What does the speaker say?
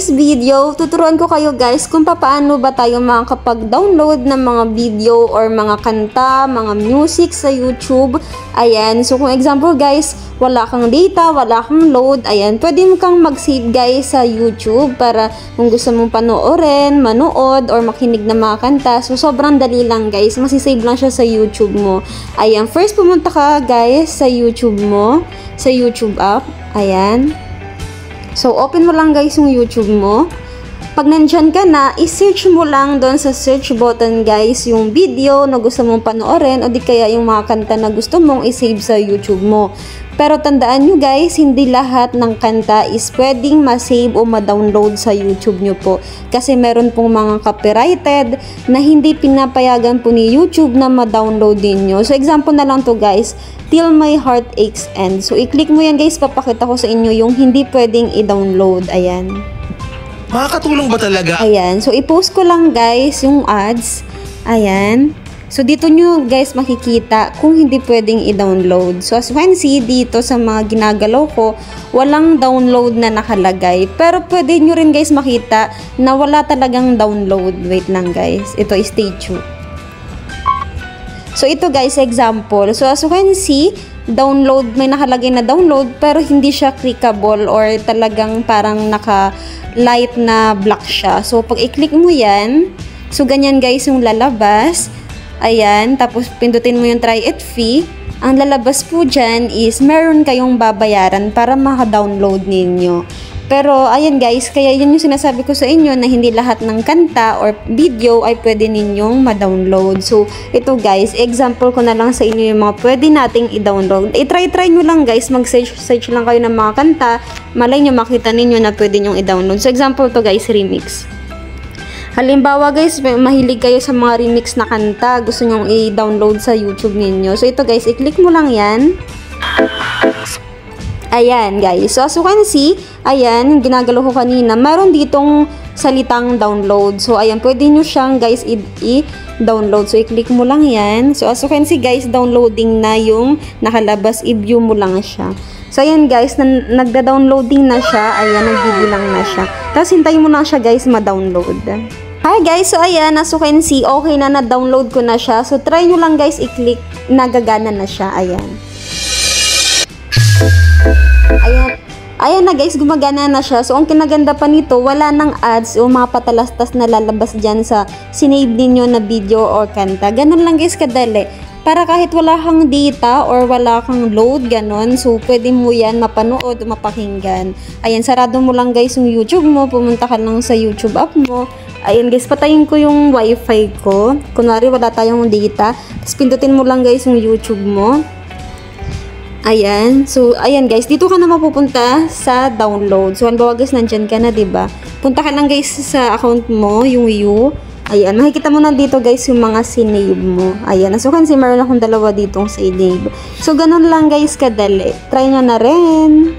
today's video, tuturuan ko kayo guys kung paano ba tayo makakapag-download ng mga video or mga kanta, mga music sa YouTube. Ayan, so kung example guys, wala kang data, wala kang load, ayan, pwede mo kang mag-save guys sa YouTube para kung gusto mong panoorin, manood, or makinig ng mga kanta. So sobrang dali lang guys, masisave lang siya sa YouTube mo. Ayan, first pumunta ka guys sa YouTube mo, sa YouTube app, ayan. So, open mo lang guys yung YouTube mo. Pag nandyan ka na, i-search mo lang doon sa search button guys yung video na gusto mong panoorin o di kaya yung mga kanta na gusto mong i-save sa YouTube mo. Pero tandaan nyo guys, hindi lahat ng kanta is pwedeng ma-save o ma-download sa YouTube nyo po. Kasi meron pong mga copyrighted na hindi pinapayagan po ni YouTube na ma-download din nyo. So, example na lang to guys, Till My Heart Aches End. So, i-click mo yan guys, papakita ko sa inyo yung hindi pwedeng i-download. Ayan. Makakatulong ba talaga? Ayan. So, i-post ko lang guys yung ads. Ayan. So, dito nyo guys makikita kung hindi pwedeng i-download. So, as you can see, dito sa mga ginagalaw ko, walang download na nakalagay. Pero pwede nyo rin guys makita na wala talagang download. Wait lang guys. Ito, stay tuned. So, ito guys, example. So, as you can see, download, may nakalagay na download, pero hindi siya clickable or talagang parang naka-light na black siya. So, pag i-click mo yan, so, ganyan guys yung lalabas. Ayan, tapos pindutin mo yung try it fee. Ang lalabas po dyan is meron kayong babayaran para maka-download ninyo. Pero, ayan guys, kaya yun yung sinasabi ko sa inyo na hindi lahat ng kanta or video ay pwede ninyong ma-download. So, ito guys, example ko na lang sa inyo yung mga pwede nating i-download. I-try nyo lang guys, mag-search lang kayo ng mga kanta. Malay nyo makita ninyo na pwede nyong i-download. So, example to guys, remix. Halimbawa guys, mahilig kayo sa mga remix na kanta, gusto nyong i-download sa YouTube ninyo. So, ito guys, i-click mo lang yan. Ayan guys, so as you can see, ayan, yung ginagalaw ko kanina, meron ditong salitang download. So ayan, pwede nyo siyang guys i-download. So i-click mo lang yan. So as you can see guys, downloading na yung nakalabas, i-view mo lang siya. So ayan guys, nagda-downloading na siya, ayan, nagbibilang na siya. Tapos hintayin mo lang siya guys ma-download. Hi guys, so ayan, as you can see, okay na, na-download ko na siya. So try nyo lang guys i-click, nagagana na siya, ayan. Ayan na guys, gumagana na siya. So, ang kinaganda pa nito, wala nang ads o mga patalastas na lalabas dyan sa sinave ninyo na video or kanta. Ganun lang guys kadali. Para kahit wala kang data or wala kang load, ganun. So, pwede mo yan mapanood o mapakinggan. Ayan, sarado mo lang guys yung YouTube mo. Pumunta ka lang sa YouTube app mo. Ayan guys, patayin ko yung wifi ko. Kunwari, wala tayong data. Tapos, pindutin mo lang guys yung YouTube mo. Ayan. So, ayan guys. Dito ka na mapupunta sa download. So, halimbawa guys, nandyan ka na, diba? Punta ka lang guys sa account mo, yung view. Ayan. Makikita mo na dito guys yung mga sinave mo. Ayan. So, kasi meron akong dalawa ditong sinave. So, ganun lang guys kadali. Try nyo na rin.